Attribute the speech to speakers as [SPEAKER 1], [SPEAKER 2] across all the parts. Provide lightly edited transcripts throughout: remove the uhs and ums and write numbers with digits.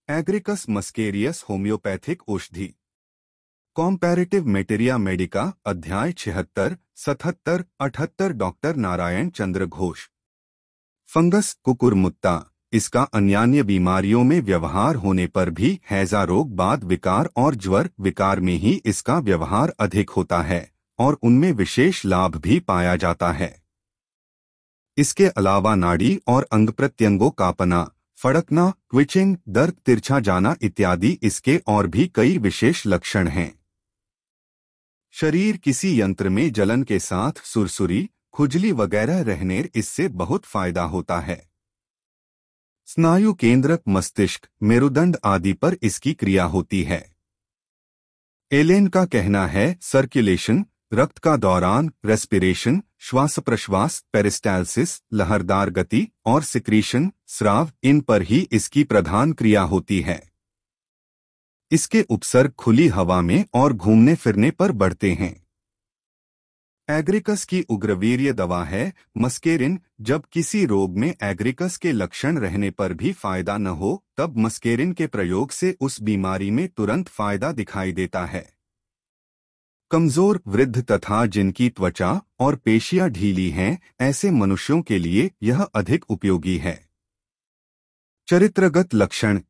[SPEAKER 1] Agaricus मस्केरियस homeopathic औषधि। कॉम्पैरेटिव मेटेरिया Medica अध्याय 76, 77, 78 doctor Narayan चंद्र Ghosh. Fungus कुकुरमुत्ता। इसका अन्यान्य बीमारियों में व्यवहार होने पर भी हैजा रोग, बाद विकार और ज्वर विकार में ही इसका व्यवहार अधिक होता है और उनमें विशेष लाभ भी पाया जाता है। इसके अलावा नाड़ी और अंग प्रत्यंगों कांपना, फड़कना, ट्विचिंग, दर्द, तिरछा जाना इत्यादि इसके और भी कई विशेष लक्षण हैं। शरीर किसी यंत्र में जलन के साथ सुरसुरी, खुजली वगैरह रहने इससे बहुत फायदा होता है। स्नायु केंद्र, मस्तिष्क, मेरुदंड आदि पर इसकी क्रिया होती है। एलेन का कहना है सर्कुलेशन, रक्त का दौरान, रेस्पिरेशन, श्वास प्रश्वास, पेरिस्टालसिस, लहरदार गति और सिक्रीशन, स्राव, इन पर ही इसकी प्रधान क्रिया होती है। इसके उपसर्ग खुली हवा में और घूमने फिरने पर बढ़ते हैं। एग्रिकस की उग्रवीर्य दवा है मस्केरिन। जब किसी रोग में एग्रिकस के लक्षण रहने पर भी फायदा न हो तब मस्केरिन के प्रयोग से उस बीमारी में तुरंत फायदा दिखाई देता है। कमजोर, वृद्ध तथा जिनकी त्वचा और पेशियां ढीली हैं, ऐसे मनुष्यों के लिए यह अधिक उपयोगी है। चरित्रगत लक्षण।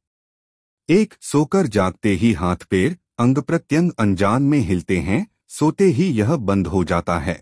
[SPEAKER 1] 1. सोकर जागते ही हाथ पैर, अंग प्रत्यंग अनजान में हिलते हैं, सोते ही यह बंद हो जाता है।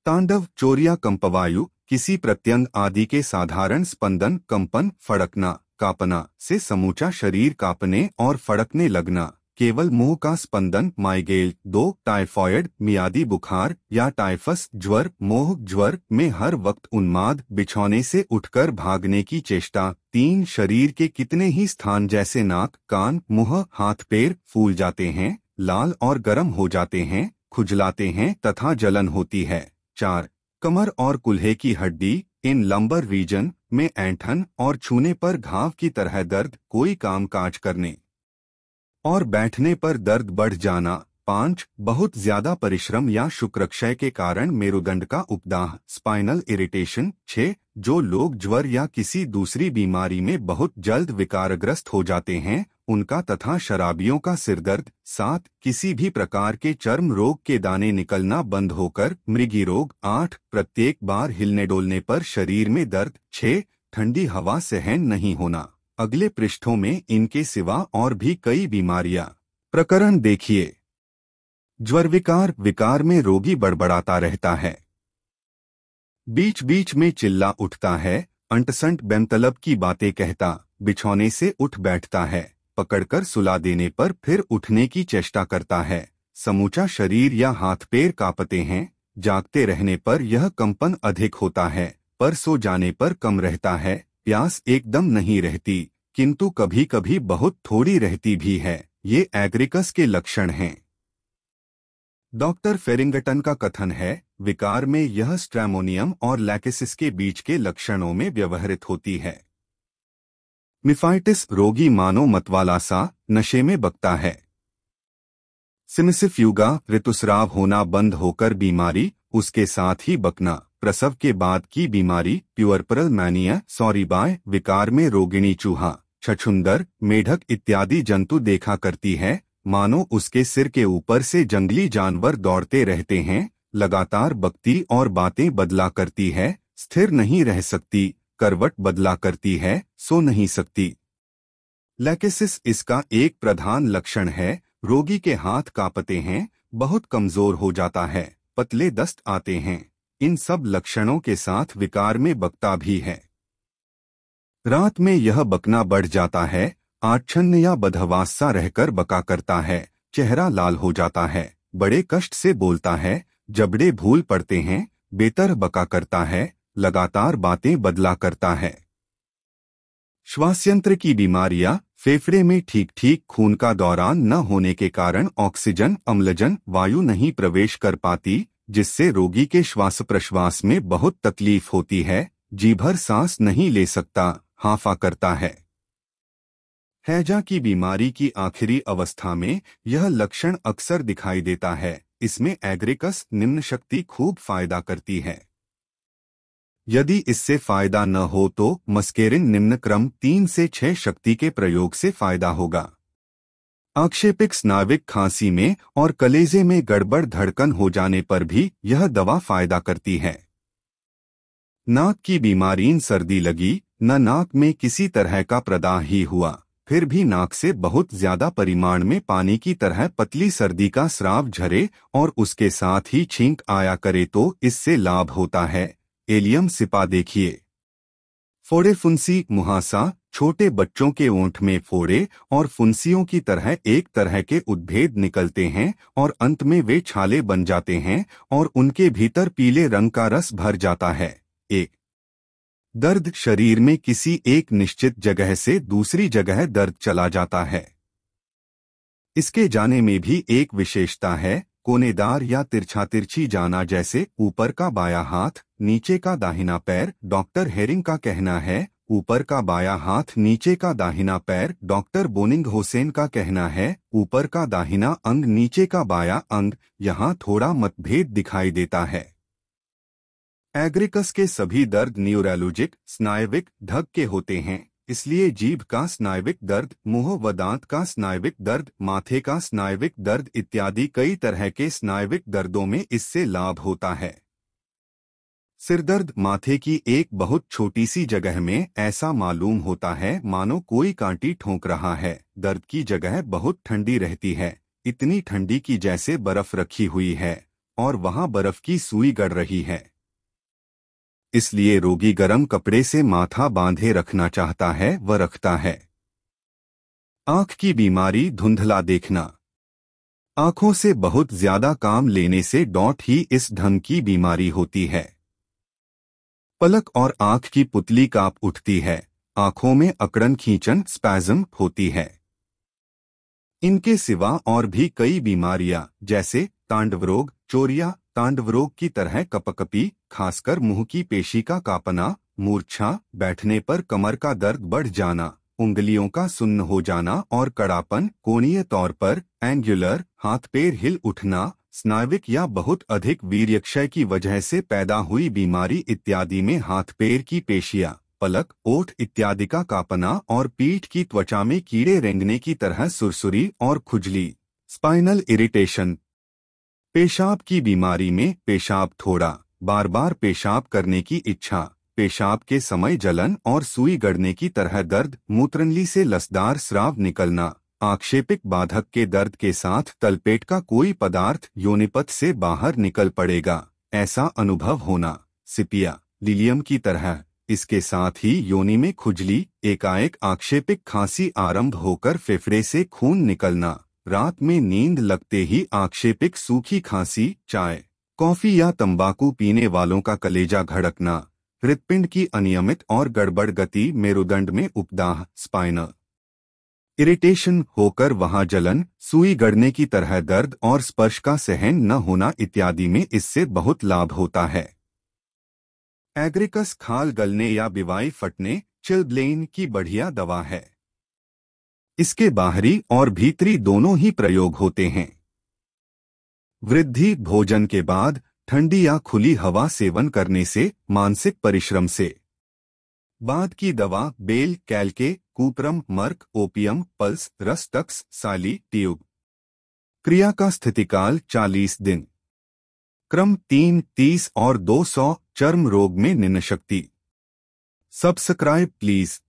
[SPEAKER 1] तांडव, चोरिया कंपवायु, किसी प्रत्यंग आदि के साधारण स्पंदन, कंपन, फड़कना, कांपना से समूचा शरीर कांपने और फड़कने लगना। केवल मुंह का स्पंदन, माइग्रेन। 2. टाइफॉइड, मियादी बुखार या टाइफस ज्वर, मोह ज्वर में हर वक्त उन्माद, बिछौने से उठकर भागने की चेष्टा। 3. शरीर के कितने ही स्थान जैसे नाक, कान, मुंह, हाथ पैर फूल जाते हैं, लाल और गर्म हो जाते हैं, खुजलाते हैं तथा जलन होती है। 4. कमर और कुल्हे की हड्डी, इन लंबर रीजन में ऐंठन और छूने पर घाव की तरह दर्द, कोई काम काज करने और बैठने पर दर्द बढ़ जाना। 5. बहुत ज्यादा परिश्रम या शुक्रक्षय के कारण मेरुदंड का उपदाह, स्पाइनल इरिटेशन। 6. जो लोग ज्वर या किसी दूसरी बीमारी में बहुत जल्द विकारग्रस्त हो जाते हैं, उनका तथा शराबियों का सिरदर्द। 7. किसी भी प्रकार के चर्म रोग के दाने निकलना बंद होकर मृगी रोग। 8. प्रत्येक बार हिलने डोलने पर शरीर में दर्द। 6. ठंडी हवा सहन नहीं होना। अगले पृष्ठों में इनके सिवा और भी कई बीमारियां। प्रकरण देखिए। ज्वर विकार। विकार में रोगी बड़बड़ाता रहता है, बीच बीच में चिल्ला उठता है, अंटसंट बेमतलब की बातें कहता, बिछौने से उठ बैठता है, पकड़कर सुला देने पर फिर उठने की चेष्टा करता है, समूचा शरीर या हाथ पैर कांपते हैं, जागते रहने पर यह कंपन अधिक होता है, पर सो जाने पर कम रहता है, प्यास एकदम नहीं रहती किंतु कभी कभी बहुत थोड़ी रहती भी है। ये एग्रिकस के लक्षण हैं। डॉक्टर फेरिंगटन का कथन है विकार में यह स्ट्रैमोनियम और लैकेसिस के बीच के लक्षणों में व्यवहृत होती है। मिफाइटिस, रोगी मानो मतवाला सा नशे में बकता है। सिमिसिफ्यूगा, ऋतुस्राव होना बंद होकर बीमारी, उसके साथ ही बकना, प्रसव के बाद की बीमारी। प्यूअरपरल मैनिया, सॉरीबाय, विकार में रोगिणी चूहा, छछुंदर, मेढक इत्यादि जंतु देखा करती है, मानो उसके सिर के ऊपर से जंगली जानवर दौड़ते रहते हैं, लगातार बकती और बातें बदला करती है, स्थिर नहीं रह सकती, करवट बदला करती है, सो नहीं सकती। लैकेसिस इसका एक प्रधान लक्षण है, रोगी के हाथ कांपते हैं, बहुत कमजोर हो जाता है, पतले दस्त आते हैं। इन सब लक्षणों के साथ विकार में बकता भी है। रात में यह बकना बढ़ जाता है, आच्छन्न या बदहवास सा रहकर बका करता है, चेहरा लाल हो जाता है, बड़े कष्ट से बोलता है, जबड़े भूल पड़ते हैं, बेतर बका करता है, लगातार बातें बदला करता है। श्वासयंत्र की बीमारियां, फेफड़े में ठीक ठीक खून का दौरान न होने के कारण ऑक्सीजन, अम्लजन, वायु नहीं प्रवेश कर पाती, जिससे रोगी के श्वास प्रश्वास में बहुत तकलीफ होती है, जी भर सांस नहीं ले सकता, हांफा करता है। हैजा की बीमारी की आखिरी अवस्था में यह लक्षण अक्सर दिखाई देता है। इसमें एग्रिकस निम्न शक्ति खूब फायदा करती है। यदि इससे फायदा न हो तो मस्केरिन निम्न क्रम 3 से 6 शक्ति के प्रयोग से फायदा होगा। आक्षेपिक स्नाविक खांसी में और कलेजे में गड़बड़ धड़कन हो जाने पर भी यह दवा फायदा करती है। नाक की बीमारी, सर्दी लगी, न नाक में किसी तरह का प्रदाह ही हुआ, फिर भी नाक से बहुत ज्यादा परिमाण में पानी की तरह पतली सर्दी का स्राव झरे और उसके साथ ही छींक आया करे तो इससे लाभ होता है। एलियम सिपा देखिए। फोड़े फुंसी, मुहासा, छोटे बच्चों के ओंठ में फोड़े और फुंसियों की तरह एक तरह के उद्भेद निकलते हैं और अंत में वे छाले बन जाते हैं और उनके भीतर पीले रंग का रस भर जाता है। एक दर्द, शरीर में किसी एक निश्चित जगह से दूसरी जगह दर्द चला जाता है। इसके जाने में भी एक विशेषता है, कोनेदार या तिरछा तिरछी जाना, जैसे ऊपर का बायां हाथ, नीचे का दाहिना पैर। डॉक्टर हेरिंग का कहना है ऊपर का बायां हाथ, नीचे का दाहिना पैर। डॉक्टर बोनिंग होसेन का कहना है ऊपर का दाहिना अंग, नीचे का बायां अंग। यहाँ थोड़ा मतभेद दिखाई देता है। एग्रिकस के सभी दर्द न्यूरोलॉजिक, स्नायविक, ढंग के होते हैं, इसलिए जीभ का स्नायविक दर्द, मुंह व दांत का स्नायविक दर्द, माथे का स्नायविक दर्द इत्यादि कई तरह के स्नायविक दर्दों में इससे लाभ होता है। सिरदर्द, माथे की एक बहुत छोटी सी जगह में ऐसा मालूम होता है मानो कोई कांटी ठोंक रहा है। दर्द की जगह बहुत ठंडी रहती है, इतनी ठंडी की जैसे बर्फ रखी हुई है और वहां बर्फ की सुई गड़ रही है। इसलिए रोगी गर्म कपड़े से माथा बांधे रखना चाहता है व रखता है। आंख की बीमारी, धुंधला देखना। आंखों से बहुत ज्यादा काम लेने से डॉट ही इस ढंग की बीमारी होती है। पलक और आंख की पुतली कांप उठती है, आंखों में अकड़न, खींचन, स्पैज्म होती है। इनके सिवा और भी कई बीमारियां जैसे तांडव रोग, चोरिया, तांडव रोग की तरह कपकपी, खासकर मुंह की पेशी का कांपना, मूर्छा, बैठने पर कमर का दर्द बढ़ जाना, उंगलियों का सुन्न हो जाना और कड़ापन, कोणीय तौर पर एंगुलर, हाथ पैर हिल उठना, स्नायविक या बहुत अधिक वीर्यक्षय की वजह से पैदा हुई बीमारी इत्यादि में हाथ पैर की पेशियां, पलक, ओठ इत्यादि का कांपना और पीठ की त्वचा में कीड़े रेंगने की तरह सुरसुरी और खुजली, स्पाइनल इरिटेशन। पेशाब की बीमारी में पेशाब थोड़ा, बार बार पेशाब करने की इच्छा, पेशाब के समय जलन और सुई गड़ने की तरह दर्द, मूत्रनली से लसदार स्राव निकलना, आक्षेपिक बाधक के दर्द के साथ तलपेट का कोई पदार्थ योनिपथ से बाहर निकल पड़ेगा ऐसा अनुभव होना, सिपिया, लिलियम की तरह। इसके साथ ही योनि में खुजली, एकाएक आक्षेपिक खांसी आरंभ होकर फेफड़े से खून निकलना, रात में नींद लगते ही आक्षेपिक सूखी खांसी, चाय, कॉफी या तंबाकू पीने वालों का कलेजा धड़कना, हृदपिंड की अनियमित और गड़बड़ गति, मेरुदंड में उपदाह, स्पाइनल इरिटेशन होकर वहां जलन, सुई गड़ने की तरह दर्द और स्पर्श का सहन न होना इत्यादि में इससे बहुत लाभ होता है। एग्रिकस खाल गलने या बिवाई फटने, चिल्ब्लेन की बढ़िया दवा है। इसके बाहरी और भीतरी दोनों ही प्रयोग होते हैं। वृद्धि, भोजन के बाद ठंडी या खुली हवा सेवन करने से, मानसिक परिश्रम से। बाद की दवा, बेल, कैल्के, कूपरम, मर्क, ओपियम, पल्स, रस्टक्स, साली, ट्यूब। क्रिया का स्थितिकाल 40 दिन। क्रम 3, 30 और 200। चर्म रोग में निम्न शक्ति। Subscribe please.